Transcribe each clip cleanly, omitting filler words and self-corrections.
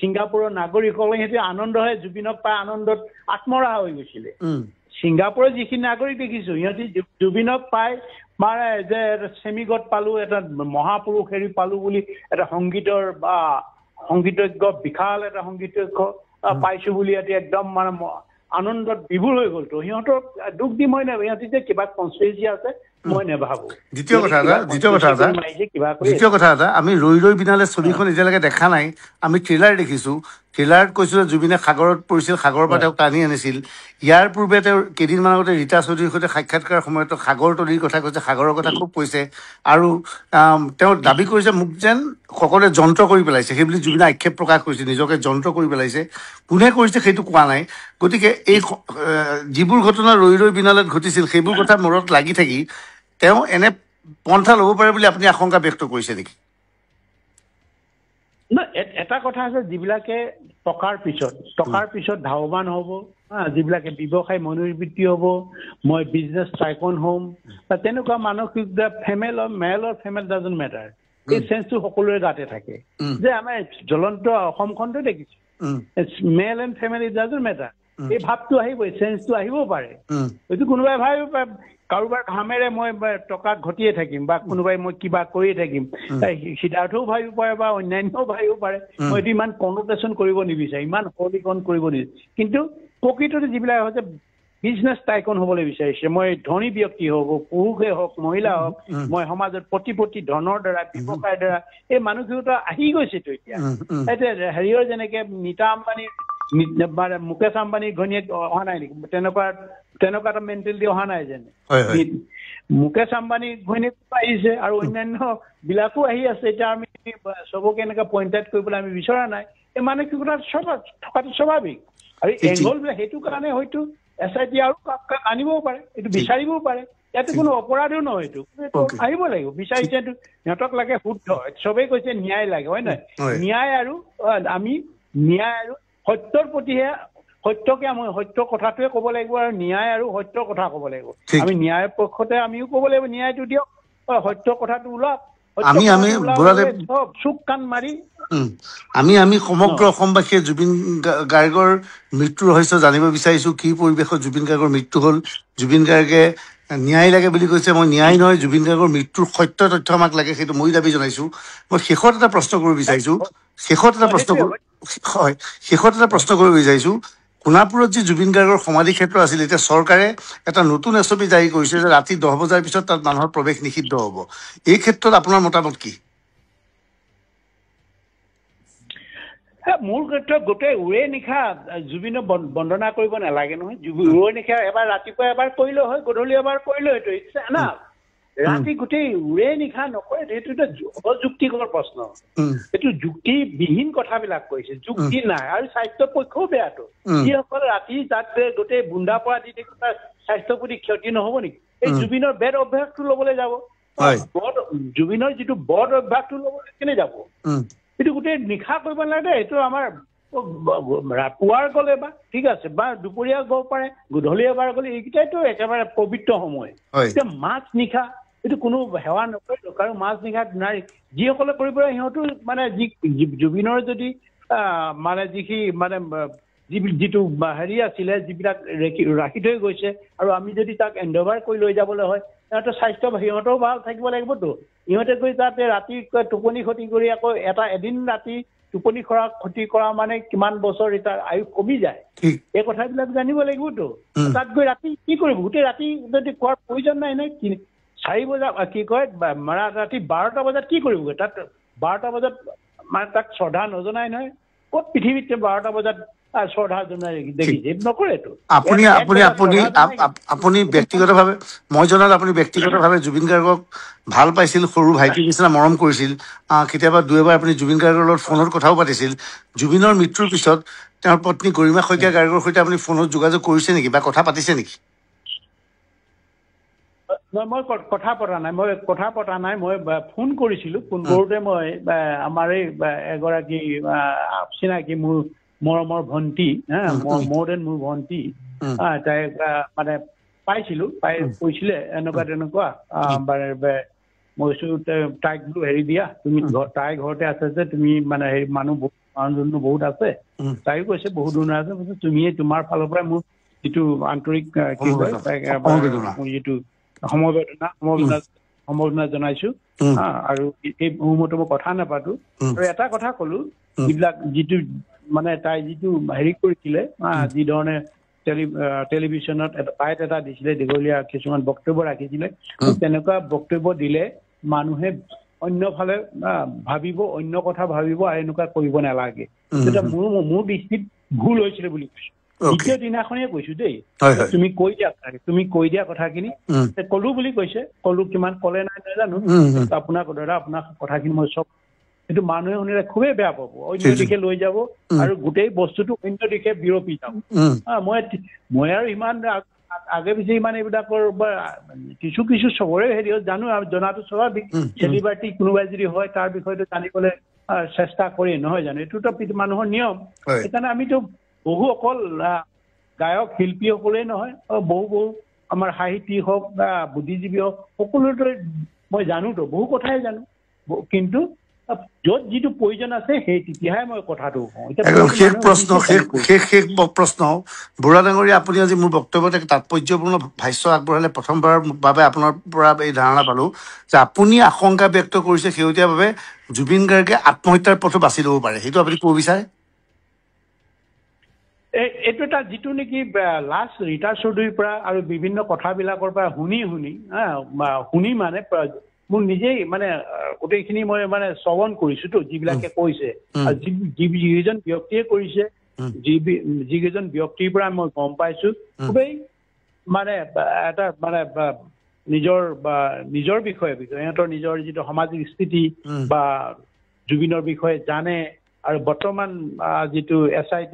ছিংগাপুৰৰ নাগৰিকসকলে সিহঁতে আনন্দহে জুবিনক পাই আনন্দত আত্মহাৰা হৈ গৈছিলে ছিংগাপুৰৰ যিখিনি নাগৰিক দেখিছো সিহঁতি জুবিনক পাই মানে যে চেমিগড পালো এটা মহাপুৰুষ হেৰি পালো বুলি এটা সংগীতৰ বা সংগীতজ্ঞ বিশাল এটা সংগীতজ্ঞ পাইছো বুলি ইয়াতে একদম মানে আনন্দত বিভোৰ হৈ গ'ল তো সিহঁতক দুখ দি মই নেভাবো সিহঁতি যে কিবা কনস্পিৰেচি আছে মই নেভাবো দ্বিতীয় কথা এটা আমি ৰৈ ৰৈ বিনালে ছবিখন এতিয়ালৈকে দেখা নাই আমি ট্ৰেইলাৰ দেখিছো ট্ৰেইলাৰত কৈছিল জুবিনে সাগৰত পৰিছিল সাগৰৰ পৰা তেওঁক টানি আনিছিল ইয়াৰ পূৰ্বে তেওঁ কেইদিনমান আগতে ৰীতা চৌধুৰীৰ সৈতে সাক্ষাৎকাৰ সময়ত সাগৰ তলিৰ কথা কৈছে সাগৰৰ কথা খুব কৈছে আৰু তেওঁ দাবী কৰিছে মোক যেন সকলোৱে যন্ত্ৰ কৰি পেলাইছে সেইবুলি জুবিনে আক্ষেপ প্ৰকাশ কৰিছে নিজকে যন্ত্ৰ কৰি পেলাইছে কোনে কৰিছে সেইটো কোৱা নাই গতিকে এই যিবোৰ ঘটনা ৰৈ ৰৈ বিনালত ঘটিছিল সেইবোৰ কথা মূৰত লাগি থাকি তেওঁ এনে পন্থা ল'ব পাৰে বুলি আপুনি আশংকা ব্যক্ত কৰিছে নেকি না এটা কথা আছে যিবিলাকে টকাৰ পিছত ধাৱমান হ'ব যিবিলাকে ব্যৱসায় মনোবৃত্তি হ'ব মই বিজনেছ টাইকন হ'ম বা তেনেকুৱা মানসিক মেল অৰ ফেমেল ডাজন্ট মেটাৰ এই চেঞ্চটো সকলোৰে গাতে থাকে যে আমাৰ জ্বলন্ত অসমখনটো দেখিছো male and female it doesn't matter এই ভাৱটো আহিবই চেঞ্চটো আহিবও পাৰে এইটো কোনোবাই ভাবিব পাৰে কাৰোবাৰ ঘামেৰে মই টকা ঘটিয়ে থাকিম বা কোনোবাই মই কিবা কৰিয়ে থাকিম সিদ্ধাৰ্থও ভাবিব পাৰে বা অন্যান্যও ভাবিব পাৰে মই এইটো ইমান কনটেশ্যন কৰিব নিবিচাৰে ইমান সৰলীকৰণ কৰিব নিবিচাৰে কিন্তু প্ৰকৃততে যিবিলাক হৈছে বিজনেছ টাইকন হ'বলৈ বিচাৰিছে মই ধনী ব্যক্তি হওক পুৰুষে হওক মহিলা হওক মই সমাজত প্ৰতিপত্তি ধনৰ দ্বাৰা ব্যৱসায়ৰ দ্বাৰা এই মানুহখিনিতো আহি গৈছেতো এতিয়া হেৰিয়ৰ যেনেকে নীতা আম্বানী মুকেশ আম্বানীৰ ঘৈণীয়েক অহা নাই নেকি তেনেকুৱা এটা মেণ্টেলিটি অহা নাই যেনে মুকেশ আম্বানীৰ ঘৈণীয়েক আহিছে আৰু অন্যান্য বিলাকো আহি আছে এতিয়া আমি চবকে এনেকৈ পইণ্ট আউট কৰিবলৈ আমি বিচৰা নাই এই মানসিকতা থকাটো স্বাভাৱিক আৰু এংগলবিলাক সেইটো কাৰণে হয়তো SIT আৰু আনিবও পাৰে এইটো বিচাৰিবও পাৰে ইয়াতে কোনো অপৰাধো নহয় এইটো আহিব লাগিব বিচাৰিছে সিহঁতক লাগে শুদ্ধ চবেই কৈছে ন্যায় লাগে হয় নহয় ন্যায় আৰু সত্যৰ প্ৰতিহে সত্যকে আমি সত্য কথাটোৱে ক'ব লাগিব আৰু ন্যায় আৰু সত্যৰ কথা ক'ব লাগিব আমি ন্যায়ৰ পক্ষতে আমিও ক'ব লাগিব ন্যায়টো দিয়ক সত্য কথাটো ওলাওক চুক কাণ মাৰি আমি সমগ্ৰ অসমবাসীয়ে জুবিন গাৰ্গৰ মৃত্যুৰ ৰহস্য জানিব বিচাৰিছো কি পৰিৱেশত জুবিন গাৰ্গৰ মৃত্যু হ'ল জুবিন গাৰ্গে ন্যায় লাগে বুলি কৈছে মই ন্যায় নহয় জুবিন গাৰ্গৰ মৃত্যুৰ সত্য তথ্য আমাক লাগে সেইটো মই দাবী জনাইছো মই শেষত এটা প্ৰশ্ন কৰিব বিচাৰিছো সোণাপুৰত যি জুবিন গাৰ্গৰ সমাধি ক্ষেত্ৰ আছিল এতিয়া চৰকাৰে এটা নতুন SOP জাৰি কৰিছে যে ৰাতি 10 বজাৰ পিছত তাত মানুহৰ প্ৰৱেশ নিষিদ্ধ হ'ব এই ক্ষেত্ৰত আপোনাৰ মতামত কি মূল ক্ষেত্ৰত গোটেই উৰে নিশা জুবিনক বন্দনা কৰিব নালাগে নহয় উৰে নিশা এবাৰ ৰাতিপুৱা এবাৰ কৰিলেও হয় গধূলি এবাৰ কৰিলেও সেইটো ইচ্ছা না ৰাতি গোটেই উৰে নিশা নকৰে সেইটো এটা অযুক্তিকৰ প্ৰশ্ন এইটো যুক্তিবিহীন কথাবিলাক কৈছে যুক্তি নাই আৰু স্বাস্থ্য পক্ষও বেয়াটো যিসকলে ৰাতি তাতে গোটেই বুন্দা পৰা দি তাৰ স্বাস্থ্যৰ প্ৰতি ক্ষতি নহ'ব নেকি এই জুবিনৰ বেড অভ্যাসটো ল'বলৈ যাব জুবিনৰ যিটো বদ অভ্যাসটো ল'বলৈ কেনে যাব এইটো গোটেই নিশা কৰিব নালাগে এইটো আমাৰ পুৱাৰ গ'লে বা ঠিক আছে বা দুপৰীয়া গ'ব পাৰে গধূলি এবাৰ গ'লে এইকেইটাইতো একেবাৰে পবিত্ৰ সময় এতিয়া মাছ নিশা এইটো কোনো সেৱা নকৰে আৰু মাছ নিশা নাই যিসকলে কৰিব সিহঁতো মানে জুবিনৰ যদি মানে যিখিনি মানে যিটো হেৰি আছিলে যিবিলাক ৰাখি থৈ গৈছে আৰু আমি যদি তাক এণ্ডভাৰ কৰি লৈ যাবলৈ হয় সিহঁতৰ স্বাস্থ্য সিহঁতেও ভাল থাকিব লাগিবতো সিহঁতে গৈ তাতে ৰাতি টোপনি ক্ষতি কৰি আকৌ এদিন ৰাতি টোপনি ক্ষতি কৰা মানে কিমান বছৰ তাৰ আয়ুস কমি যায় এই কথাবিলাক জানিব লাগিবতো তাত গৈ ৰাতি কি কৰিব গোটেই ৰাতি যদি খোৱাৰ প্ৰয়োজন নাই নে 4 বজাত কি কয় ৰাতি 12টা বজাত কি কৰিবগৈ তাত 12টা বজাত মানে তাক শ্ৰদ্ধা নজনাই নহয় ক'ত পৃথিৱীত 12টা বজাত শ্ৰদ্ধা জনাই দেখিছে নকৰেতো আপুনি ব্যক্তিগতভাৱে মই জনাত আপুনি ব্যক্তিগতভাৱে জুবিন গাৰ্গক ভাল পাইছিল সৰু ভাইটিৰ নিচিনা মৰম কৰিছিল কেতিয়াবা দুএবাৰ আপুনি জুবিন গাৰ্গৰ লগত ফোনত কথাও পাতিছিল জুবিনৰ মৃত্যুৰ পিছত তেওঁৰ পত্নী গৰিমা শইকীয়া গাৰ্গৰ সৈতে আপুনি ফোনত যোগাযোগ কৰিছে নেকি বা কথা পাতিছে নেকি মই কথা পতা নাই মই ফোন কৰিছিলো ফোন কৰোঁতে মই আমাৰ এই এগৰাকী চিনাকি মোৰ মৰমৰ ভণ্টি মোৰ ভণ্টি তাই মানে পাইছিলো পাই কৈছিলে এনেকুৱা তেনেকুৱা মই তাইক বোলো হেৰি দিয়া তুমি তাই ঘৰতে আছে যে তুমি মানে হেৰি মানুহ মানুহজনো বহুত আছে তাইও কৈছে বহুত ধৰণৰ আছে তুমিয়ে তোমাৰ ফালৰ পৰাই মোৰ যিটো আন্তৰিক যিটো সমবেদনা জনাইছো আৰু এই মুহূৰ্তত মই কথা নাপাতো আৰু এটা কথা কলো যিবিলাক যিটো মানে তাই যিটো হেৰি কৰিছিলে যি ধৰণে টেলিভিশ্যনত বাইট এটা দিছিলে দীঘলীয়া কিছুমান বক্তব্য ৰাখিছিলে তেনেকুৱা বক্তব্য দিলে মানুহে অন্যফালে ভাবিব অন্য কথা ভাবিব আৰু এনেকুৱা কৰিব নালাগে তেতিয়া মোৰ দৃষ্টিত ভুল হৈছিলে বুলি কৈছো দ্বিতীয় দিনাখনে কৈছো দেই তুমি কৈ দিয়া কথাখিনি কলো বুলি কৈছে কলো কিমান কলে নাই নাজানো আপোনাৰ দাদা আপোনাৰ কথাখিনি মই চব কিন্তু মানুহে শুনিলে খুবেই বেয়া পাব অন্য দিশে লৈ যাব আৰু গোটেই বস্তুটো অন্য দিশে বিৰপি যাব মই আৰু ইমান আগে পিছে ইমান এইবিলাকৰ কিছু কিছু চবৰে হেৰি জানো জনাটো স্বাভাৱিক চেলিব্ৰিটি কোনোবাই যদি হয় তাৰ বিষয়টো জানিবলৈ চেষ্টা কৰি নহয় জানো এইটোতো মানুহৰ নিয়ম সেইকাৰণে আমিতো বহু অকল গায়ক শিল্পীসকলেই নহয় বহু আমাৰ সাহিত্যিক হওক বা বুদ্ধিজীৱী হওক সকলোৰে মই জানোতো বহু কথাই জানো কিন্তু য'ত যিটো প্ৰয়োজন আছে সেই তেতিয়াহে মই কথাটো কওঁ শেষ প্ৰশ্ন বুঢ়া ডাঙৰীয়া আপুনি আজি মোৰ বক্তব্যত এক তাৎপৰ্যপূৰ্ণ ভাষ্য আগবঢ়ালে প্ৰথমবাৰৰ বাবে আপোনাৰ পৰা এই ধাৰণা পালো যে আপুনি আশংকা ব্যক্ত কৰিছে শেহতীয়াভাৱে জুবিন গাৰ্গে আত্মহত্যাৰ পথো বাছি ল'ব পাৰে সেইটো আপুনি ক'ব বিচাৰে এইটো এটা যিটো নেকি লাষ্ট ৰীতা চৌধুৰীৰ পৰা আৰু বিভিন্ন কথাবিলাকৰ পৰা শুনি মানে মোৰ নিজেই মানে গোটেইখিনি মই মানে শ্ৰৱণ কৰিছোতো যিবিলাকে কৈছে আৰু যিকেইজন ব্যক্তিয়ে কৰিছে যিকেইজন ব্যক্তিৰ পৰা মই গম পাইছো খুবেই মানে এটা মানে নিজৰ বিষয়ে সিহঁতৰ নিজৰ যিটো সামাজিক স্থিতি বা জুবিনৰ বিষয়ে জানে আৰু বৰ্তমান যিটো SIT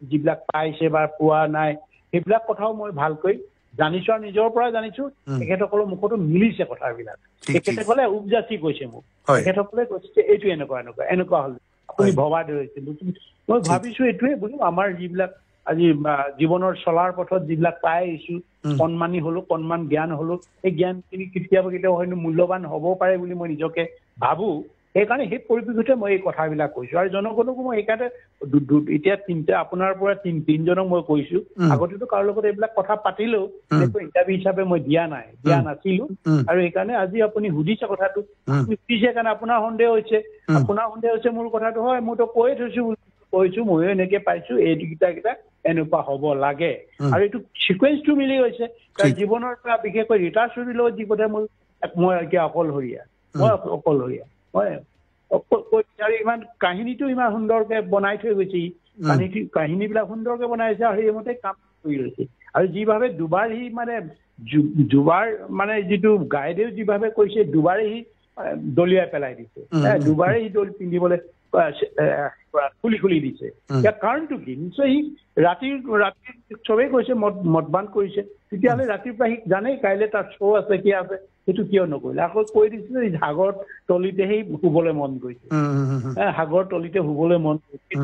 যিবিলাক পাইছে বা পোৱা নাই সেইবিলাক কথাও মই ভালকৈ জানিছো আৰু নিজৰ পৰা জানিছো তেখেতসকলৰ মুখতো মিলিছে কথাবিলাক তেখেতসকলে উপজাচি কৈছে মোক তেখেতসকলে কৈছে এইটো এনেকুৱা হল আপুনি ভবা ধৰিছিল মই ভাবিছো এইটোৱে বোলো আমাৰ যিবিলাক আজি জীৱনৰ চলাৰ পথত যিবিলাক পাই আহিছো কণমানি হলো কণমান জ্ঞান হলো এই জ্ঞানখিনি কেতিয়াবা হয়তো মূল্যৱান হ'ব পাৰে বুলি মই নিজকে ভাবো সেইকাৰণে সেই পৰিপ্ৰেক্ষিততে মই এই কথাবিলাক কৈছো আৰু জনগণকো মই সেইকাৰণে এতিয়া আপোনাৰ পৰা তিনিজনক মই কৈছো আগতেতো কাৰো লগত এইবিলাক কথা পাতিলেও ইণ্টাৰভিউ হিচাপে মই দিয়া নাছিলো আৰু সেইকাৰণে আজি আপুনি সুধিছে কথাটো সুধিছে কাৰণে আপোনাৰ সন্দেহ হৈছে মোৰ কথাটো হয় মইতো কৈয়ে কৈছো ময়ো এনেকে পাইছো এইকেইটা এনেকুৱা হ'ব লাগে আৰু এইটো চিকুৱেঞ্চটো মিলি গৈছে জীৱনৰ পৰা বিশেষকৈ ৰীতা চৌধুৰীৰ লগত যি কথা মই এতিয়া অকলশৰীয়া মই ইমান কাহিনীটো ইমান সুন্দৰকে বনাই থৈ গৈছে কাহিনীবিলাক সুন্দৰকে বনাইছে আৰু সেইমতে কাম কৰি লৈছে আৰু যিভাৱে দুবাৰ সি মানে যিটো গাইডেও যিভাৱে কৈছে দুবাৰে সি দলিয়াই পেলাই দিছে দুবাৰে সি দল পিন্ধিবলৈ খুলি দিছে ইয়াৰ কাৰণটো কি নিশ্চয় সি ৰাতি চবেই কৈছে মদপান কৰিছে তেতিয়াহ'লে ৰাতিৰ পৰা সি জানেই কাইলৈ তাৰ শ্ব' আছে কি আছে সেইটো কিয় নকৰিলে আকৌ কৈ দিছিলে সাগৰ তলিতে সেই শুবলৈ মন গৈছে সাগৰ তলিতে শুবলৈ মন গৈছে এই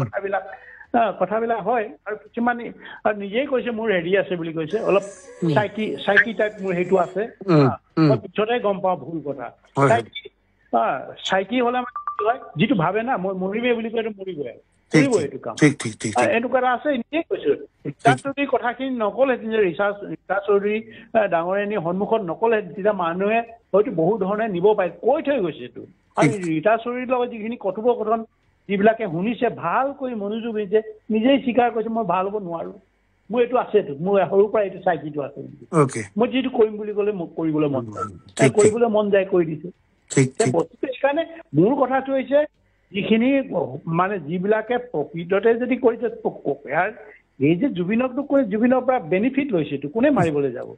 কথাবিলাক হয় আৰু কিছুমানে নিজেই কৈছে মোৰ হেৰি আছে বুলি কৈছে অলপ চাইকি টাইপ মোৰ সেইটো আছে মই পিছতে গম পাওঁ ভুল কথা চাইকি হলে মানে হয় যিটো ভাবে না মই মৰিমেই বুলি কয় মৰিবই এইটো কাম এনেকুৱা এটা আছে নিজেই কৈছো ৰীতা চৌধুৰীৰ কথাখিনি নকলহেঁতেন যে ৰীতা চৌধুৰী ডাঙৰীয়ানী সন্মুখত নকলহেঁতেন তেতিয়া মানুহে হয়তো বহু ধৰণে নিব পাৰে কৈ থৈ গৈছে এইটো আৰু ৰীতা চৌধুৰীৰ লগত যিখিনি কথোপকথন যিবিলাকে শুনিছে ভালকৈ মনোযোগ দিছে নিজেই স্বীকাৰ কৰিছে মই ভাল হ'ব নোৱাৰো মোৰ এইটো আছেতো মোৰ সৰুৰ পৰা এইটো চাইকিটো আছে মই যিটো কৰিম বুলি ক'লে মোক কৰিবলৈ মন যায় কৰি দিছে বস্তুটো সেইকাৰণে মোৰ কথাটো হৈছে যিখিনি মানে যিবিলাকে প্ৰকৃততে যদি কৰিছে এই যে জুবিনৰ পৰা বেনিফিট লৈছেতো কোনে মাৰিবলৈ যাব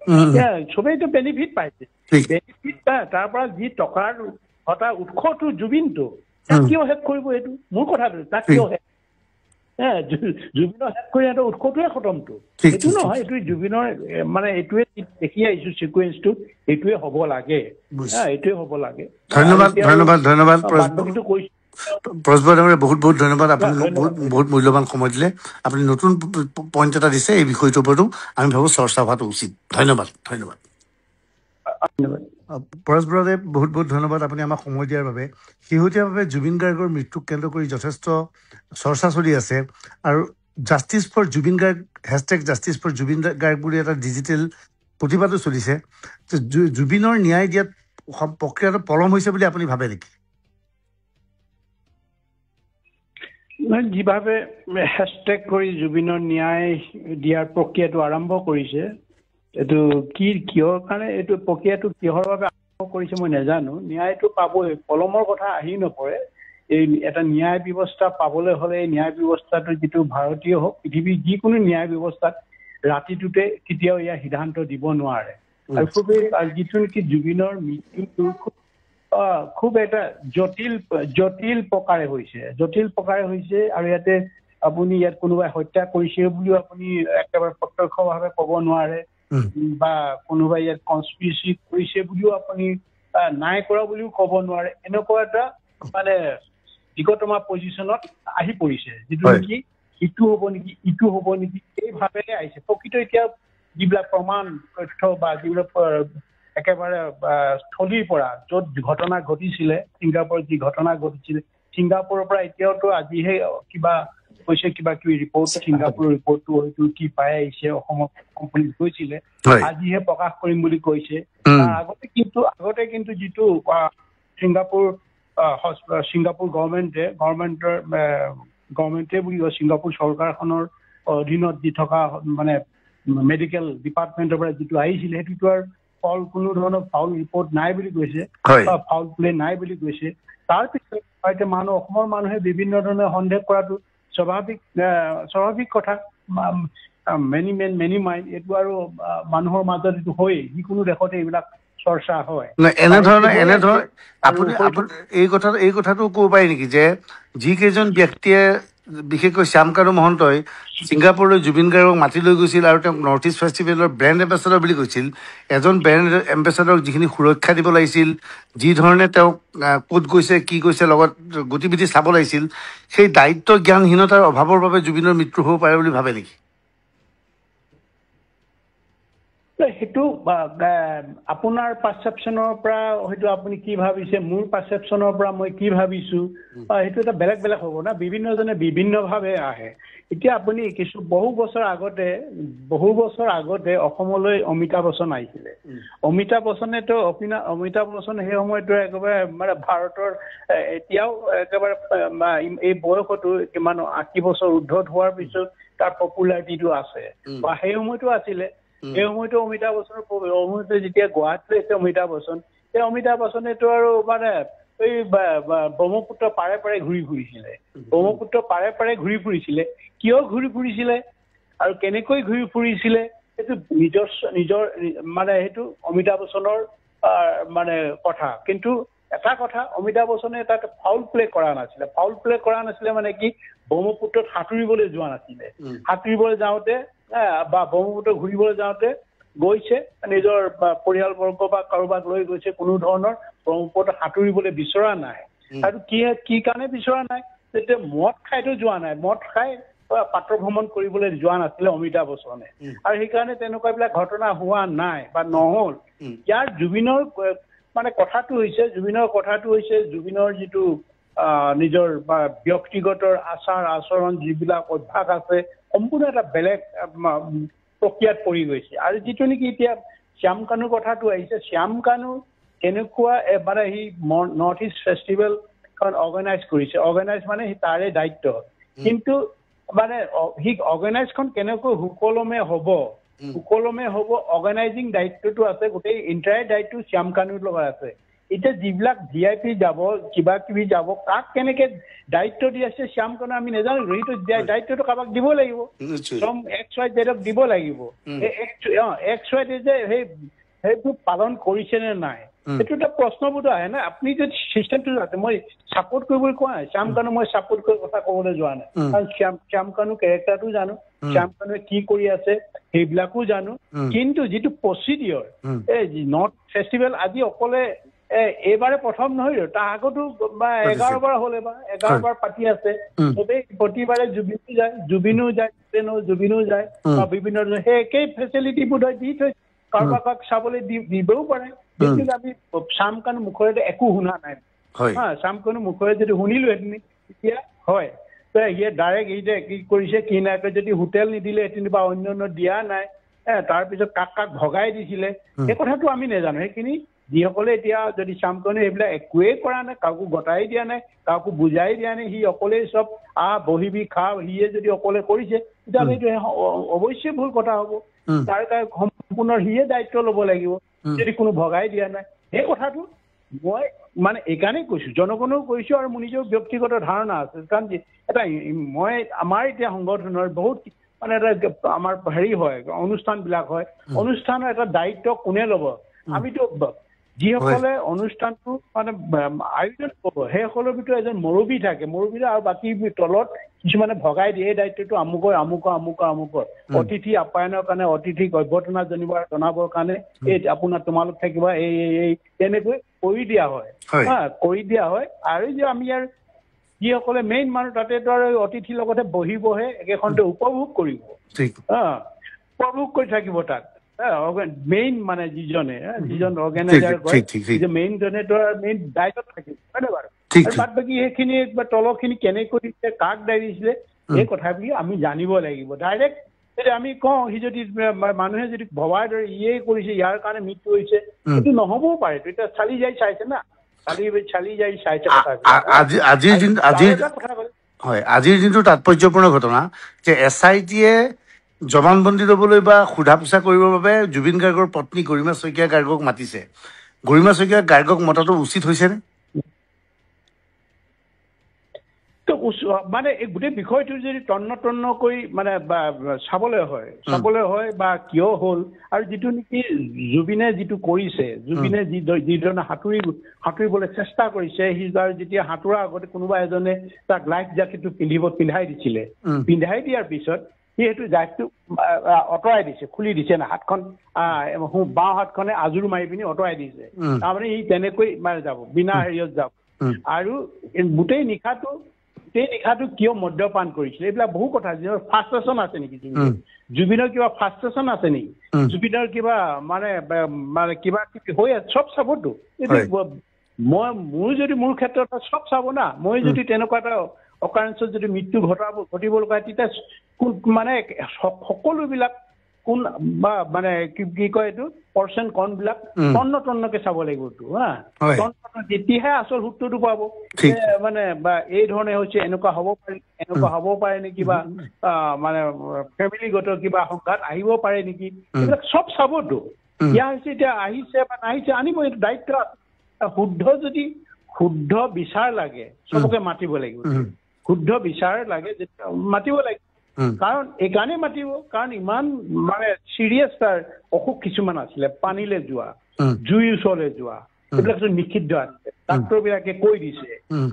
চবেইতো বেনিফিট পাইছে বেনিফিট তাৰ পৰা যি টকাৰ উৎসটো জুবিনটো তাক কিয় শেষ কৰিব এইটো মোৰ কথাটো তাক কিয় শেষ জুবিনৰ শেষ কৰি সিহঁতৰ উৎসটোৱে খতমটো এইটো নহয় এইটো জুবিনৰ মানে এইটোৱে দেখি আহিছো চিকুৱেঞ্চটো এইটোৱে হ'ব লাগে এইটোৱে হ'ব লাগে ধন্যবাদ বহুত বহুত ধন্যবাদ আপুনি বহুত মূল্যৱান সময় দিলে আপুনি নতুন পইণ্ট এটা দিছে এই বিষয়টোৰ ওপৰতো আমি ভাবো চৰ্চা হোৱাটো উচিত ধন্যবাদ পৰেশ বৰুৱাদেৱ, বহুত বহুত ধন্যবাদ আপুনি আমাক সময় দিয়াৰ বাবে। শেহতীয়াভাৱে জুবিন গাৰ্গৰ মৃত্যুক কেন্দ্ৰ কৰি যথেষ্ট চৰ্চা চলি আছে আৰু justice for Zubeen Garg #justice for Zubeen Garg বুলি এটা ডিজিটেল প্ৰতিবাদো চলিছে। জুবিনৰ ন্যায় দিয়াত প্ৰক্ৰিয়াটো পলম হৈছে বুলি আপুনি ভাবে নেকি? যিভাৱে হেছটেগ কৰি জুবিনৰ ন্যায় দিয়াৰ প্ৰক্ৰিয়াটো আৰম্ভ কৰিছে, এইটো কিহৰ কাৰণে এইটো প্ৰক্ৰিয়াটো কিহৰ বাবে আৰম্ভ কৰিছে মই নাজানো। ন্যায়টো পাবই, পলমৰ কথা আহি নপৰে। এই এটা ন্যায় ব্যৱস্থা পাবলৈ হ'লে এই ন্যায় ব্যৱস্থাটো যিটো ভাৰতীয় হওক, পৃথিৱীৰ যিকোনো ন্যায় ব্যৱস্থাত ৰাতিটোতে কেতিয়াও ইয়াৰ সিদ্ধান্ত দিব নোৱাৰে। আৰু খুবেই যিটো নেকি জুবিনৰ মৃত্যুটো খুব এটা জটিল প্ৰকাৰে হৈছে আৰু ইয়াতে আপুনি ইয়াত কোনোবাই হত্যা কৰিছে বুলিও আপুনি একেবাৰে প্ৰত্যক্ষভাৱে ক'ব নোৱাৰে, বা কোনোবাই ইয়াত কনস্পিৰেচি কৰিছে বুলিও আপুনি নাই কৰা বুলিও ক'ব নোৱাৰে। এনেকুৱা এটা মানে দিকতমা পজিশ্যনত আহি পৰিছে, যিটো নেকি ইটো হ'ব নেকি ইটো হ'ব নেকি এই ভাৱেৰে আহিছে। প্ৰকৃত এতিয়া যিবিলাক প্ৰমাণ তথ্য বা যিবিলাক একেবাৰে স্থলীৰ পৰা য'ত ঘটনা ঘটিছিলে, ছিংগাপুৰত যি ঘটনা ঘটিছিলে, ছিংগাপুৰৰ পৰা এতিয়াওতো আজিহে কিবা কৈছে, কিবা কিবি ৰিপৰ্ট, ছিংগাপুৰৰ ৰিপৰ্টটো হয়তো কি পাই আহিছে, অসমত পুলিচ গৈছিলে, আজিহে প্ৰকাশ কৰিম বুলি কৈছে। আগতে কিন্তু যিটো ছিংগাপুৰ গভৰ্ণমেণ্টে বুলি কয়, ছিংগাপুৰ চৰকাৰখনৰ অধীনত যি থকা মানে মেডিকেল ডিপাৰ্টমেণ্টৰ পৰা যিটো আহিছিলে, সেইটোতো আৰু কোনো ধৰণৰ ফাউল ৰিপৰ্ট নাই বুলি কৈছে, ফাউল প্লে নাই বুলি কৈছে। তাৰপিছত অসমৰ মানুহে বিভিন্ন ধৰণে সন্দেহ কৰাটো স্বাভাৱিক কথা। মেনি মেন মেনি মাইণ্ড, এইটো আৰু মানুহৰ মাজত এইটো হয়েই, যিকোনো দেশতে এইবিলাক চৰ্চা হয়। আপুনি এই কথাটো ক'ব পাৰি নেকি যে যিকেইজন ব্যক্তিয়ে, বিশেষকৈ শ্যামকানু মহন্তই ছিংগাপুৰলৈ জুবিন গাৰ্গক মাতি লৈ গৈছিল আৰু তেওঁক নৰ্থ ইষ্ট ফেষ্টিভেলৰ ব্ৰেণ্ড এম্বেচাডৰ বুলি কৈছিল, এজন ব্ৰেণ্ড এম্বেচাডৰক যিখিনি সুৰক্ষা দিব লাগিছিল, যি ধৰণে তেওঁক ক'ত গৈছে কি গৈছে লগত গতিবিধি চাব লাগিছিল, সেই দায়িত্ব জ্ঞানহীনতাৰ অভাৱৰ বাবে জুবিনৰ মৃত্যু হ'ব পাৰে বুলি ভাবে নেকি? সেইটো আপোনাৰ পাৰচেপশ্যনৰ পৰা হয়তো আপুনি কি ভাবিছে, মোৰ পাৰচেপশ্যনৰ পৰা মই কি ভাবিছো, সেইটো এটা বেলেগ হ'ব না। বিভিন্নজনে বিভিন্নভাৱে আহে। এতিয়া আপুনি বহু বছৰ আগতে অসমলৈ অমিতাভ বচ্চন আহিছিলে। অমিতাভ বচ্চন সেই সময়তো একেবাৰে মানে ভাৰতৰ এতিয়াও একেবাৰে এই বয়সতো কিমান 80 বছৰ উৰ্ধত হোৱাৰ পিছত তাৰ পপুলাৰিটিটো আছে, বা সেই সময়তো আছিলে। সেই সময়তো অমিতাভ বচ্চনৰ সময়তে যেতিয়া গুৱাহাটীলৈ আহিছে অমিতাভ বচ্চন, সেই অমিতাভ বচ্চনেতো আৰু মানে এই ব্ৰহ্মপুত্ৰ পাৰে ঘূৰি ফুৰিছিলে। কিয় ঘূৰি ফুৰিছিলে আৰু কেনেকৈ ঘূৰি ফুৰিছিলে, সেইটো নিজৰ মানে সেইটো অমিতাভ বচ্চনৰ মানে কথা। কিন্তু এটা কথা, অমিতাভ বচ্চনে তাত ফাউল প্লে কৰা নাছিলে মানে কি, ব্ৰহ্মপুত্ৰত সাঁতুৰিবলৈ যোৱা নাছিলে। সাঁতুৰিবলৈ যাওঁতে বা ব্ৰহ্মপুত্ৰ ঘূৰিবলৈ যাওঁতে গৈছে, নিজৰ পৰিয়ালবৰ্গ বা কাৰোবাক লৈ গৈছে, কোনো ধৰণৰ ব্ৰহ্মপুত্ৰত সাঁতুৰিবলৈ বিচৰা নাই। আৰু কি কাৰণে বিচৰা নাই, তেতিয়া মদ খাইতো যোৱা নাই, মদ খাই পাত্ৰ ভ্ৰমণ কৰিবলৈ যোৱা নাছিলে অমিতাভ বচ্চনে, আৰু সেইকাৰণে তেনেকুৱাবিলাক ঘটনা হোৱা নাই বা নহ'ল। ইয়াৰ জুবিনৰ কথাটো হৈছে জুবিনৰ যিটো নিজৰ বা ব্যক্তিগত আচাৰ আচৰণ, যিবিলাক অভ্যাস আছে, সম্পূৰ্ণ এটা বেলেগ প্ৰক্ৰিয়াত পৰি গৈছে। আৰু যিটো নেকি এতিয়া শ্যামকানুৰ কথাটো আহিছে, শ্যামকানু কেনেকুৱা মানে সি নৰ্থ ইষ্ট ফেষ্টিভেলখন অৰ্গেনাইজ মানে তাৰে দায়িত্ব, কিন্তু মানে সি অৰ্গেনাইজখন কেনেকৈ সুকলমে হ'ব, অৰ্গেনাইজিং দায়িত্বটো আছে, গোটেই ইণ্টায়াৰ দায়িত্ব শ্যামকানুৰ লগত আছে। এতিয়া যিবিলাক VIP যাব, কিবা কিবি যাব, তাক কেনেকে দায়িত্ব দি আছে শ্যামকানু আমি নাজানো। সেইটো দায়িত্বটো কাৰোবাক দিব লাগিব, XYZ দিব লাগিব। XYZ যে সেইটো পালন কৰিছে নে নাই, সেইটো এটা প্ৰশ্নবোধ আহে না। আপুনি যদি চিষ্টেমটো আছে, মই ছাপোৰ্ট কৰিবলৈ কোৱা নাই, শ্যামকানু মই ছাপোৰ্ট কৰি কথা ক'বলৈ যোৱা নাই, কাৰণ শ্যামকানু কেৰেক্টাৰটো জানো, শ্যামকানুৱে কি কৰি আছে সেইবিলাকো জানো। কিন্তু যিটো প্ৰচিডিঅৰ, এই নৰ্থ ফেষ্টিভেল আজি অকলে এইবাৰে প্ৰথম নহয়, তাৰ আগতো 11 বাৰ হ'ল, 11 বাৰ পাতি আছে। প্ৰতিবাৰে জুবিনো যায় বা বিভিন্ন ধৰণৰ সেই একেই ফেচিলিটি বোধ হয় দি থৈছে, কাৰোবাক চাবলৈ দিবও পাৰে। কিন্তু আমি চামকানো মুখেৰে একো শুনা নাই চামকানো মুখেৰে যদি শুনিলো হেঁতেন তেতিয়া হয় সিয়ে ডাইৰেক্ট এই কি কৰিছে কি নাই যদি হোটেল নিদিলে হেঁতেন বা অন্য দিয়া নাই তাৰপিছত কাক ভগাই দিছিলে সেই কথাটো আমি নাজানো সেইখিনি যিসকলে এতিয়া যদি চামকানো এইবিলাক একোৱেই কৰা নাই কাকো গতাই দিয়া নাই কাকো বুজাই দিয়া নাই সি অকলেই চব বহিবি খা সিয়ে যদি অকলে কৰিছে তেতিয়াহ'লে এইটো অৱশ্যে ভুল কথা হ'ব তাৰ কাৰণে সম্পূৰ্ণ সিয়ে দায়িত্ব ল'ব লাগিব যদি কোনো ভগাই দিয়া নাই সেই কথাটো মই মানে এইকাৰণেই কৈছোঁ জনগণেও কৈছোঁ আৰু মোৰ নিজৰ ব্যক্তিগত ধাৰণা আছে কাৰণ এটা মই আমাৰ এতিয়া সংগঠনৰ বহুত মানে এটা আমাৰ হেৰি হয় অনুষ্ঠানবিলাক হয় অনুষ্ঠানৰ এটা দায়িত্ব কোনে ল'ব আমিতো যিসকলে অনুষ্ঠানটো মানে আয়োজন কৰিব সেইসকলৰ ভিতৰত এজন মুৰব্বী থাকে মুৰব্বী আৰু বাকী তলত কিছুমানে ভগাই দিয়ে এই দায়িত্বটো আমুকৰ অতিথি আপ্যায়নৰ কাৰণে অতিথিক অভ্যৰ্থনা জনাবৰ কাৰণে এই আপোনাৰ তোমালোক থাকিবা এই তেনেকৈ কৰি দিয়া হয় কৰি দিয়া হয় আৰু যে আমি ইয়াৰ যিসকলে মেইন মানুহ তাতেতো আৰু অতিথিৰ লগতে বহিবহে একেখনতে উপভোগ কৰিব উপভোগ কৰি থাকিব তাত মেইন মানে যিজন অৰ্গেনাইজাৰ কৰে মেইন জনেতো মেইন দায়িত্বত থাকিব হয় নে বাৰু আৰু বাদ বাকী সেইখিনি তলৰখিনি কেনেকৈ দিছে কাক দায়ী দিছিলে এই কথাখিনি আমি জানিব লাগিব ডাইৰেক্ট যদি আমি কওঁ সি যদি মানুহে যদি ভবাৰ দৰে ইয়ে কৰিছে ইয়াৰ কাৰণে মৃত্যু হৈছে সেইটো নহ'বও পাৰে এতিয়া চালি যাই চাইছে না চালি যাই চাইছে আজিৰ দিনটো তাৎপৰ্যপূৰ্ণ ঘটনা যে SIT-য়ে জবানবন্দী ল'বলৈ বা সোধা পোছা কৰিবৰ বাবে জুবিন গাৰ্গৰ পত্নী গৰিমা শইকীয়া গাৰ্গক মাতিছে গৰিমা শইকীয়া গাৰ্গক মতাটো উচিত হৈছেনে মানে এই গোটেই বিষয়টো যদি তন্ন কৰি মানে চাবলৈ হয় বা কিয় হ'ল আৰু যিটো নেকি জুবিনে যিটো কৰিছে জুবিনে যিধৰণে সাঁতুৰিবলৈ চেষ্টা কৰিছে সি যেতিয়া সাঁতোৰাৰ আগতে কোনোবা এজনে তাক লাইফ জ্যাকেটটো পিন্ধাই দিছিলে পিন্ধাই দিয়াৰ পিছত সি সেইটো জাকেটটো আঁতৰাই দিছে খুলি দিছে না হাতখন বাওঁ হাতখনে আজোৰ মাৰি পিনি আঁতৰাই দিছে তাৰমানে সি তেনেকৈ মানে যাব বিনা হেৰিয়ত যাব আৰু গোটেই নিশাটো কিয় মদ্যপান কৰিছিলে এইবিলাক বহু কথা ফাৰ্ষ্ট্ৰেশ্যন আছে নেকি জুবিনৰ কিবা ফাৰ্ষ্ট্ৰেশ্যন আছে নেকি জুবিনৰ কিবা মানে কিবা কিবি হৈ আছে চব চাবতো মোৰ যদি মোৰ ক্ষেত্ৰত চব চাব না মই যদি তেনেকুৱা এটা অকাৰেঞ্চত যদি মৃত্যু ঘটিব লগা তেতিয়া মানে সকলোবিলাক কোন বা মানে কি কয় এইটো পাৰ্চেণ্ট কনবিলাক তন্নকে চাব লাগিবতো তেতিয়াহে আচল সূত্ৰটো পাব মানে বা এই ধৰণে হৈছে এনেকুৱা হ'ব পাৰে নেকি বা মানে ফেমিলিগত কিবা সংঘাত আহিব পাৰে নেকি এইবিলাক চব চাবতো ইয়াৰ হৈছে এতিয়া আহিছে বা নাহিছে আনিব এইটো দায়িত্ব শুদ্ধ বিচাৰ লাগে চবকে মাতিব লাগিব শুদ্ধ বিচাৰ লাগে যেতিয়া মাতিব লাগিব কাৰণ এইকাৰণে মাতিব কাৰণ ইমান মানে চিৰিয়াছ তাৰ অসুখ কিছুমান আছিলে পানীলৈ যোৱা জুইৰ ওচৰলৈ যোৱা এইবিলাক নিষিদ্ধ আছে ডাক্তৰবিলাকে কৈ দিছে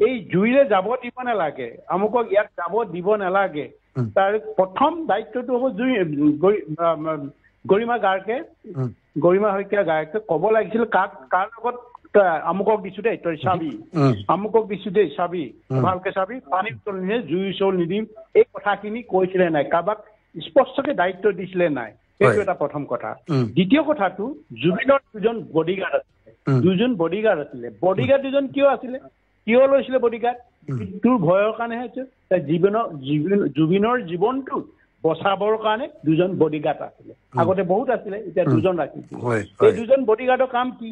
এই জুইৰে যাব দিব নালাগে আমুকক ইয়াত যাব দিব নালাগে তাৰ প্ৰথম দায়িত্বটো হ'ব গৰিমা শইকীয়া গাৰ্গে ক'ব লাগিছিল কাৰ লগত আমুকক দিছো দেই তই চাবি আমুকক দিছো দেই চাবি ভালকে চাবি পানীৰ ওচৰ নিদিয়ে জুইৰ ওচৰ নিদিম এই কথাখিনি কৈছিলে নাই কাৰোবাক স্পষ্টকে দায়িত্ব দিছিলে নাই সেইটো এটা প্ৰথম কথা দ্বিতীয় কথাটো জুবিনৰ দুজন বডিগাৰ্ড আছিলে বডিগাৰ্ড দুজন কিয় লৈছিলে বডিগাৰ্ড মৃত্যুৰ ভয়ৰ কাৰণে হৈছে জুবিনৰ জীৱনটো বচাবৰ কাৰণে দুজন বডিগাৰ্ড আছিলে আগতে বহুত আছিলে এতিয়া দুজন ৰাখিছিল এই দুজন বডিগাৰ্ডৰ কাম কি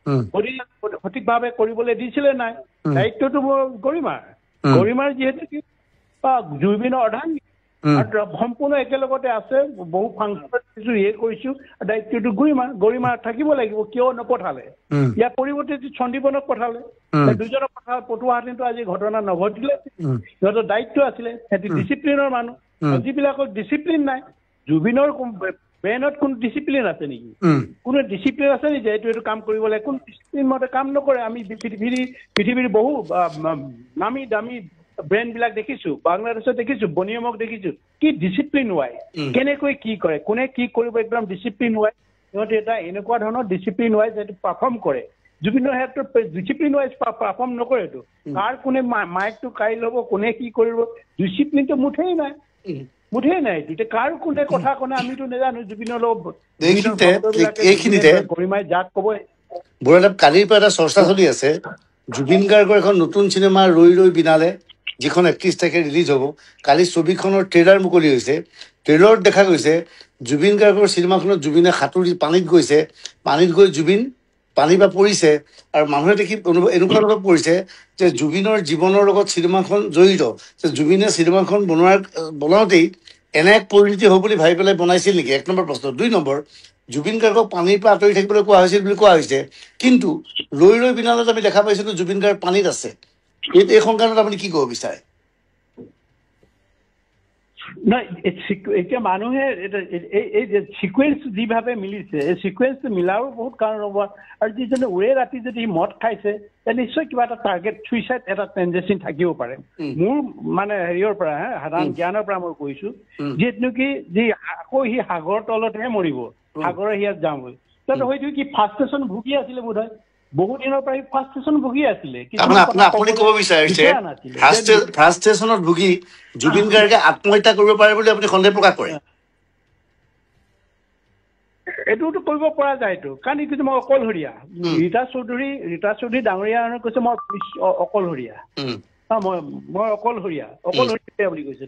সঠিকভাৱে কৰিবলৈ দিছিলে নাই দায়িত্বটো গৰিমাৰ যিহেতু জুবিনৰ অৰ্ধাংগী সম্পূৰ্ণ একেলগতে আছে বহু ফাংচন কৰিছো দায়িত্বটো গৰিমা থাকিব লাগিব কিয় নপঠালে ইয়াৰ পৰিৱৰ্তে সন্দীপনক পঠালে দুজনক পঠোৱাহেঁতেনতো আজি ঘটনা নঘটিলে সিহঁতৰ দায়িত্ব আছিলে সিহঁতি ডিচিপ্লিনৰ মানুহ যিবিলাকৰ ডিচিপ্লিন নাই জুবিনৰ ব্ৰেইনত কোনো ডিচিপ্লিন আছে নেকি কোনো ডিচিপ্লিন আছে নেকি যে এইটো কাম কৰিব লাগে কোনো ডিচিপ্লিন মতে কাম নকৰে আমি পৃথিৱীৰ বহু নামী দামী ব্ৰেণ্ডবিলাক দেখিছো বাংলাদেশত দেখিছো বনিয়মক দেখিছো কি ডিচিপ্লিন ৱাই কেনেকৈ কি কৰে কোনে কি কৰিব একদম ডিচিপ্লিন ৱাই সিহঁতে এটা এনেকুৱা ধৰণৰ ডিচিপ্লিন ৱাইজ এইটো পাৰফৰ্ম কৰে জুবিনৰ ক্ষেত্ৰত ডিচিপ্লিন ৱাইজ পাৰফৰ্ম নকৰেতো কাৰ কোনে মাইকটো কাঢ়ি ল'ব কোনে কি কৰিব ডিচিপ্লিনটো মুঠেই নাই এতিয়া কাৰ কোনে কথা কোনে আমিতো নাজানো জুবিনৰ লগত গৰিমাই যাক ক'ব বৰুৱাদেৱ, কালিৰ পৰা এটা চৰ্চা চলি আছে, জুবিন গাৰ্গৰ এখন নতুন চিনেমা ৰৈ ৰৈ বিনালে, যিখন 31 তাৰিখে ৰিলিজ হ'ব। কালি ছবিখনৰ ট্ৰেইলাৰ মুকলি হৈছে। ট্ৰেইলাৰত দেখা গৈছে জুবিন গাৰ্গৰ চিনেমাখনত জুবিনে সাঁতুৰি পানীত গৈছে, পানীত গৈ জুবিন পানীৰ পৰা পৰিছে, আৰু মানুহে দেখি এনেকুৱা অনুভৱ কৰিছে যে জুবিনৰ জীৱনৰ লগত চিনেমাখন জড়িত, যে জুবিনে চিনেমাখন বনাওঁতেই এনে এক পৰিণতি হ'ব বুলি ভাবি পেলাই বনাইছিল নেকি? 1 নম্বৰ প্ৰশ্ন। 2 নম্বৰ, জুবিন গাৰ্গক পানীৰ পৰা আঁতৰি থাকিবলৈ কোৱা হৈছিল বুলি কোৱা হৈছে, কিন্তু ৰৈ ৰৈ বিনালত আমি দেখা পাইছিলোঁ জুবিন গাৰ্গ পানীত আছে। এই সংক্ৰান্তত আপুনি কি ক'ব বিচাৰে? নহয়, এতিয়া মানুহে এই যে চিকুৱেঞ্চ যিভাৱে মিলিছে, এই চিকুৱেঞ্চটো মিলাৰো বহুত কাৰণ হ'ব। আৰু যিজনে উৰে ৰাতি যদি মদ খাইছে, নিশ্চয় কিবা এটা টাৰ্গেট চুইচাইড এটা টেণ্ডেঞ্চি থাকিব পাৰে। মোৰ মানে হেৰিয়ৰ পৰা সাধাৰণ জ্ঞানৰ পৰা মই কৈছোঁ, যিহেতু নেকি যি আকৌ সি সাগৰৰ তলতহে মৰিব, সাগৰৰ হিয়াত যাওঁ বুলি, তাত হয়তো কি ফাৰ্ষ্টেশ্যন ভুগি আছিলে বোধ হয়, বহু দিনৰ পৰা ফাৰ্ষ্টেশ্যন ভুগি আছিলে। আপুনি ক'ব বিচাৰিছে ফাৰ্ষ্টেশ্যনত ভুগি জুবিন গাৰ্গে আত্মহত্যা কৰিব পাৰে বুলি আপুনি সন্দেহ প্ৰকাশ কৰে? এইটোতো কৰিব পৰা যায়তো, কাৰণ এইটো মই অকলশৰীয়া। ৰীতা চৌধুৰী ডাঙৰীয়া কৈছে মই অকলশৰীয়া, মই অকলশৰীয়া বুলি কৈছে।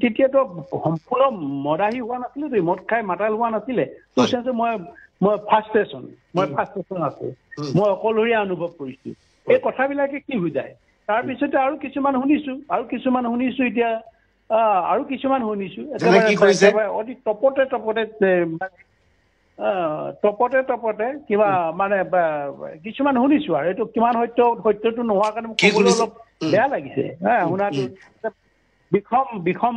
তেতিয়াতো সম্পূৰ্ণ মদাহী হোৱা নাছিলেতো, মদ খাই মাতাল হোৱা নাছিলে। মই ফাৰ্ষ্টেশ্যন আছো, মই অকলশৰীয়া অনুভৱ কৰিছো। এই কথাবিলাকে কি বুজায়? তাৰপিছতে আৰু কিছুমান শুনিছো এতিয়া আৰু কিছুমান শুনিছো অতি টপতে কিবা মানে কিছুমান শুনিছো, আৰু এইটো কিমান সত্যটো নোহোৱাৰ কাৰণে ক'বলৈ অলপ বেয়া লাগিছে শুনাটো। বিষম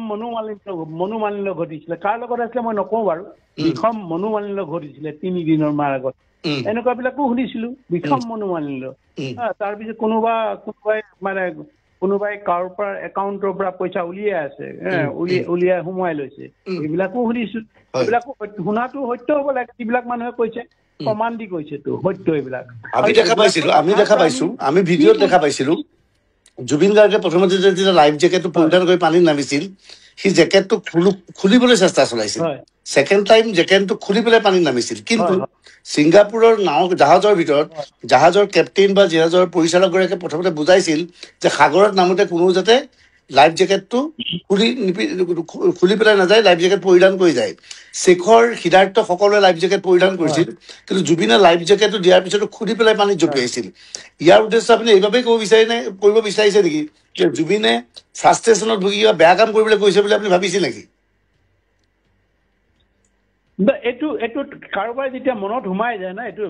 মনোমালিন্য ঘটিছিলে। কাৰ লগত আছিলে মই নকওঁ বাৰু। বিষম মনোমালিন্য ঘটিছিলে 3 দিনৰ মাৰ আগত, এনেকুৱা বিলাকো শুনিছিলো। বিষম মনোমালিন্য, তাৰপিছত কোনোবাই কাৰোবাৰ পৰা একাউণ্টৰ পৰা পইচা উলিয়াই আছে, উলিয়াই সোমোৱাই লৈছে, এইবিলাকো শুনিছো। এইবিলাকো শুনাটো সত্য হ'ব লাগে। যিবিলাক মানুহে কৈছে প্ৰমাণ দি কৈছেতো সত্য। এইবিলাক আমি ভিডিঅ'ত দেখা পাইছিলো জুবিন গাৰ্গে প্ৰথমতে যেতিয়া লাইফ জেকেটটো পৰিধান কৰি পানীত নামিছিল, সি জেকেটটো খুলিবলৈ চেষ্টা চলাইছিল। ছেকেণ্ড টাইম জেকেটটো খুলি পেলাই পানীত নামিছিল, কিন্তু ছিংগাপুৰৰ জাহাজৰ ভিতৰত জাহাজৰ কেপ্টেইন বা জাহাজৰ পৰিচালকগৰাকীয়ে প্ৰথমতে বুজাইছিল যে সাগৰত নামোতে কোনো যাতে লাইফ জেকেটটো খুলি পেলাই নাযায়, লাইফ জেকেট পৰিধান কৰি যায়। শেখৰ সিদ্ধাৰ্থ সকলোৱে লাইফ জেকেট পৰিধান কৰিছিল, কিন্তু জুবিনে লাইফ জেকেটটো দিয়াৰ পিছতো খুলি পেলাই পানীত জঁপিয়াইছিল। ইয়াৰ উদ্দেশ্য আপুনি এইবাবেই কৰিব বিচাৰিছে নেকি যে জুবিনে ফ্ৰাষ্ট্ৰেশ্যনত ভুগি কিবা বেয়া কাম কৰিবলৈ কৈছে বুলি আপুনি ভাবিছিল নেকি? এইটো কাৰোবাৰ যেতিয়া মনত সোমাই যায় না, এইটো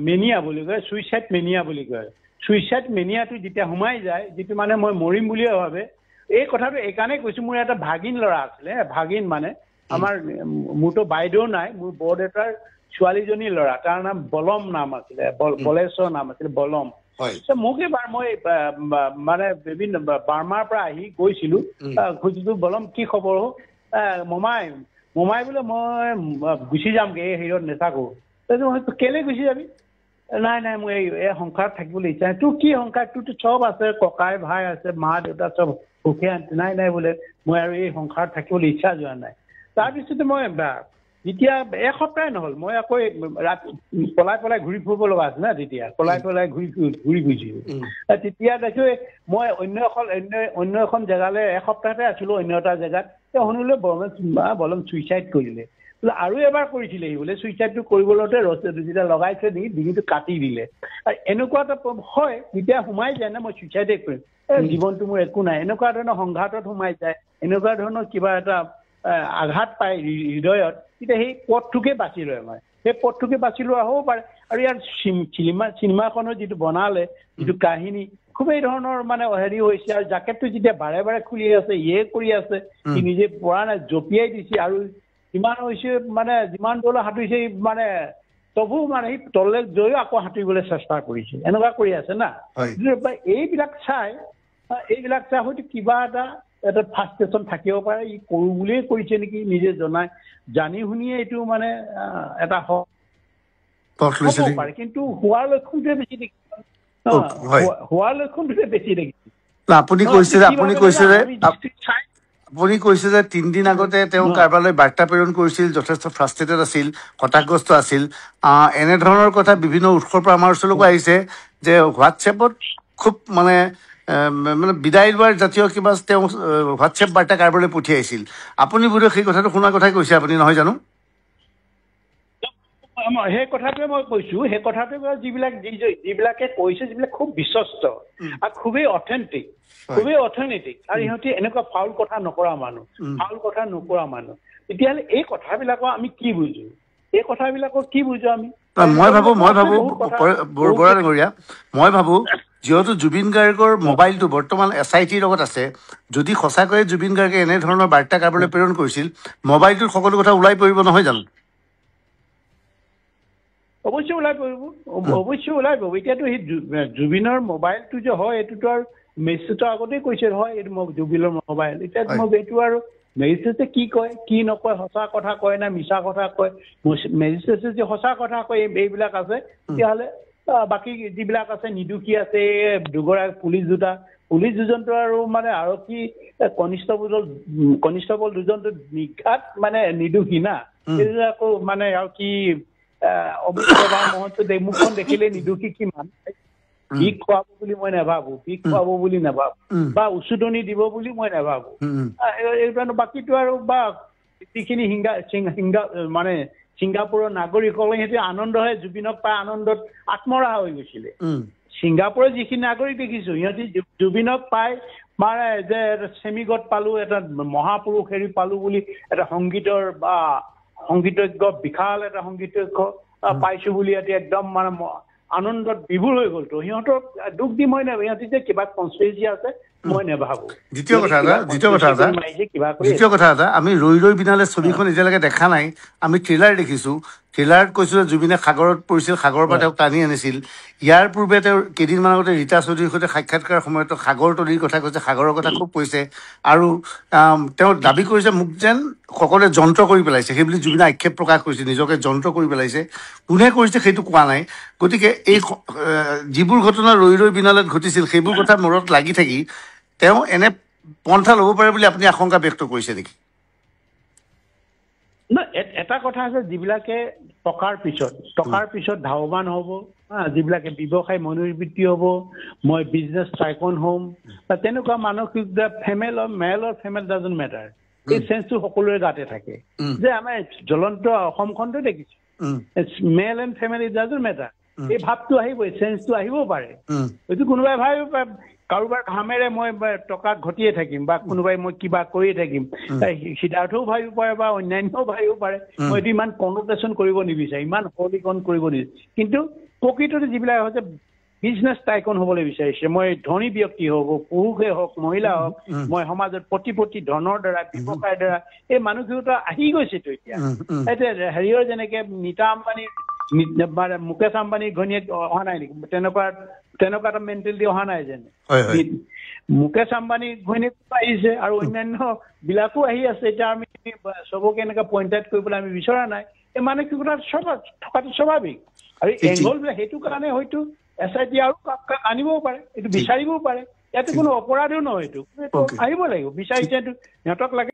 মেনিয়া বুলি কয়, চুইচাইড মেনিয়া বুলি কয়। চুইচাইড মেনিয়াটো যেতিয়া সোমাই যায়, যিটো মানে মই মৰিম বুলিয়ে ভাবে। এই কথাটো এইকাৰণেই কৈছো, মোৰ এটা ভাগিন ল'ৰা আছিলে। ভাগিন মানে মোৰতো বাইদেউ নাই, মোৰ বৰদেউতাৰ ছোৱালীজনীৰ ল'ৰা, তাৰ নাম বলম নাম আছিলে, বলেশ্বৰ নাম আছিলে, বলম। মোক এবাৰ মই মানে বিভিন্ন বাৰ্মাৰ পৰা আহি গৈছিলো, খুজিছো বলম কি খবৰ হো? মমাই বোলে মই গুচি যামগে, এই হেৰিয়ত নাথাকো। কেলে গুচি যাবি? নাই মই এই সংসাৰত থাকিবলৈ ইচ্ছা নাই। তোৰ কি সংসাৰ? তোৰতো চব আছে, ককাই ভাই আছে, মা দেউতা চব সুখে আনছে। নাই বোলে মই আৰু এই সংসাৰত থাকিবলৈ ইচ্ছা যোৱা নাই। তাৰপিছতে মই যেতিয়া এসপ্তাহে নহ'ল, মই আকৌ ৰাতি পলাই ঘূৰি ফুৰিব লগা আছে না। তেতিয়া পলাই ঘূৰি ফুৰিছিলো। তেতিয়া দেখো মই অন্য এখন জেগালৈ এসপ্তাহতে আছিলো, অন্য এটা জেগাত। শুনিলে বলম চুইচাইড কৰিলে বোলে। আৰু এবাৰ কৰিছিলে সি বোলে। চুইচাইডটো কৰিবলৈ যেতিয়া লগাইছে ডিঙিটো কাটি দিলে। আৰু এনেকুৱা এটা হয়, যেতিয়া সোমাই যায় না মই চুইচাইডে কৰিম, জীৱনটো মোৰ একো নাই, এনেকুৱা ধৰণৰ সংঘাতত সোমাই যায়, এনেকুৱা ধৰণৰ কিবা এটা আঘাত পায় হৃদয়ত, তেতিয়া সেই পথটোকে বাছি লয়। সেই পথটোকে বাছি লোৱা হ'ব পাৰে। আৰু ইয়াৰ চিনেমাখনৰ যিটো বনালে, যিটো কাহিনী, খুবেই ধৰণৰ মানে হেৰি হৈছে। আৰু জাকেটটো যেতিয়া বাৰে খুলি আছে, কৰি আছে, সি নিজে পৰা নাই, জঁপিয়াই দিছে। আৰু যিমান হৈছে মানে যিমান দূৰলৈ সাঁতুৰিছে, মানে তবু মানে সি তললৈ গৈও আকৌ সাঁতুৰিবলৈ চেষ্টা কৰিছে, এনেকুৱা কৰি আছে না। এইবিলাক চাই হয়তো কিবা এটা ফ্ৰাষ্ট্ৰেশ্যন থাকিব পাৰে। ই কৰো বুলিয়ে কৰিছে নেকি, নিজে জানি শুনিয়ে এইটো মানে এটা হ'ব পাৰে। কিন্তু হোৱাৰ লক্ষণটোৱে বেছি দেখিছে, হোৱাৰ লক্ষণটোৱে বেছি দেখিছে। আপুনি কৈছে যে আপুনি কৈছে যে 3 দিন আগতে তেওঁ কাৰোবালৈ বাৰ্তা প্ৰেৰণ কৰিছিল, যথেষ্ট ফ্ৰাষ্ট্ৰেটেড আছিল, হতাশগ্ৰস্ত আছিল। এনেধৰণৰ কথা বিভিন্ন উৎসৰ পৰা আমাৰ ওচৰলৈকো আহিছে যে হোৱাটছএপত খুব মানে বিদায় লোৱাৰ জাতীয় কিবা তেওঁ হোৱাটছএপ বাৰ্তা কাৰোবালৈ পঠিয়াইছিল। আপুনি বোধহয় সেই কথাটো শুনাৰ কথাই কৈছে আপুনি, নহয় জানো? সেই কথাটোৱে মই কৈছো, সেই কথাটোৱে যিবিলাকে কৈছে, যিবিলাক খুব বিশ্বস্ত আৰু খুবেই অথেণ্টিক আৰু ইহঁতে এনেকুৱা ফাউল কথা নকৰা মানুহ। তেতিয়াহ'লে এই কথাবিলাকৰ আমি কি বুজো? আমি মই ভাবো বৰুবৰা ডাঙৰীয়া, মই ভাবো যিহেতু জুবিন গাৰ্গৰ মোবাইলটো বৰ্তমান SITৰ লগত আছে, যদি সঁচাকৈয়ে জুবিন গাৰ্গে এনেধৰণৰ বাৰ্তা কাৰোবালৈ প্ৰেৰণ কৰিছিল, মোবাইলটোত সকলো কথা ওলাই পৰিব, নহয় জানো? অৱশ্যে ওলাই পৰিব। এতিয়াতো সেই জুবিনৰ মোবাইলটো যে হয়, এইটোতো আৰু মেছেজটো আগতেই কৈছে হয় এইটো জুবিনৰ মোবাইল। এতিয়া এইটো আৰু মেজিষ্ট্ৰেটে কি কয় কি নকয়, সঁচা কথা কয় না মিছা কথা কয়? মেজিষ্ট্ৰেটে যে সঁচা কথা কয় এইবিলাক আছে, তেতিয়াহ'লে বাকী যিবিলাক আছে নিৰ্দোষী আছে, দুগৰাকী পুলিচ দুজনটো আৰু মানে আৰক্ষী কনিষ্টবল দুজনটো নিঘাত মানে নিৰ্দোষী না। সেইটো আকৌ মানে আৰু কি অমিত প্ৰভা মহন্ত মুখখন দেখিলে নিৰ্দোষী কিমান ভিক খুৱাব বুলি মই নাভাবো, বা উচুদনি দিব বুলি মই নাভাবো। এইটো বাকীটো আৰু বা যিখিনি মানে ছিংগাপুৰৰ নাগৰিকসকলে সিহঁতে আনন্দহে জুবিনক পাই আনন্দত আত্মহাৰা হৈ গৈছিলে। ছিংগাপুৰৰ যিখিনি নাগৰিক দেখিছো, সিহঁতি জুবিনক পাই মানে যে চেমিগড পালো, এটা মহাপুৰুষ হেৰি পালো বুলি এটা সংগীতৰ বা সংগীতজ্ঞ, বিশাল এটা সংগীতজ্ঞ পাইছো বুলি ইয়াতে একদম মানে আনন্দত বিভোৰ হৈ গ'লতো। সিহঁতক দুখ দি মই নাভাবো, সিহঁতি যে কিবা কনস্পিৰেচি আছে মই নাভাবো। দ্বিতীয় কথা এটা, আমি ৰৈ ৰৈ বিনালে ছবিখন এতিয়ালৈকে দেখা নাই। আমি ট্ৰেইলাৰ দেখিছো। ট্ৰেইলাৰত কৈছো যে জুবিনে সাগৰত পৰিছিল, সাগৰৰ পৰা তেওঁক টানি আনিছিল। ইয়াৰ পূৰ্বে তেওঁৰ কেইদিনমান আগতে ৰীতা চৌধুৰীৰ সৈতে সাক্ষাৎ কৰাৰ সময়তো সাগৰ তলিৰ কথা কৈছে, সাগৰৰ কথা খুব কৈছে। আৰু তেওঁ দাবী কৰিছে মোক যেন সকলোৱে যন্ত্ৰ কৰি পেলাইছে, সেইবুলি জুবিনে আক্ষেপ প্ৰকাশ কৰিছে, নিজকে যন্ত্ৰ কৰি পেলাইছে। কোনে কৰিছে সেইটো কোৱা নাই। গতিকে এই যিবোৰ ঘটনা ৰৈ ৰৈ বিনালত ঘটিছিল, সেইবোৰ কথা মূৰত লাগি থাকি তেওঁ এনে পন্থা ল'ব পাৰে বুলি আপুনি আশংকা ব্যক্ত কৰিছে নেকি? এটা কথা আছে, যিবিলাকে টকাৰ পিছত ধাৱমান হ'ব, যিবিলাকে ব্যৱসায় মনোবৃত্তি হ'ব, মই বিজনেছ টাইকন হ'ম, তেনেকুৱা মানসিক মেল অৰ ফিমেল ডাজন্ট মেটাৰ। এই চেঞ্চটো সকলোৰে গাতে থাকে যে আমাৰ জ্বলন্ত অসমখনটো দেখিছো, male and female it doesn't matter. এই ভাৱটো আহিবই, চেঞ্চটো আহিবও পাৰে। হয়তো কোনোবাই ভাবিব পাৰে কাৰোবাৰ ঘামেৰে মই টকা ঘটিয়ে থাকিম, বা কোনোবাই মই কিবা কৰিয়ে থাকিম, সিদ্ধাৰ্থও ভাবিব পাৰে বা অন্যান্যও ভাবিব পাৰে। মই এইটো ইমান কনটেশ্যন কৰিব নিবিচাৰে, ইমান সৰলীকৰণ কৰিব নিবিচাৰে। কিন্তু প্ৰকৃততে যিবিলাক হৈছে বিজনেছ টাইকন হ'বলৈ বিচাৰিছে, মই ধনী ব্যক্তি হওক, পুৰুষে হওক, মহিলা হওক, মই সমাজত প্ৰতিপত্তি ধনৰ দ্বাৰা, ব্যৱসায়ৰ দ্বাৰা এই মানুহখিনিতো আহি গৈছেতো। এতিয়া হেৰিয়ৰ যেনেকে নীতা আম্বানী, মুকেশ আম্বানীৰ ঘৈণীয়েক অহা নাই নেকি? তেনেকুৱা এটা মেণ্টেলিটি অহা নাই যেন। মুকেশ আম্বানীৰ ঘৈণীয়েক আহিছে আৰু অন্যান্য বিলাকো আহি আছে। এতিয়া আমি চবকে এনেকে পইণ্ট আউট কৰিবলৈ আমি বিচৰা নাই। এই মানসিকতা থকাটো স্বাভাৱিক। আৰু এংগল বিলাক সেইটো কাৰণে হয়তো SIT আৰু আনিবও পাৰে, এইটো বিচাৰিবও পাৰে। ইয়াতে কোনো অপৰাধো নহয়, এইটো আহিব লাগিব, বিচাৰিছে সিহঁতক লাগে।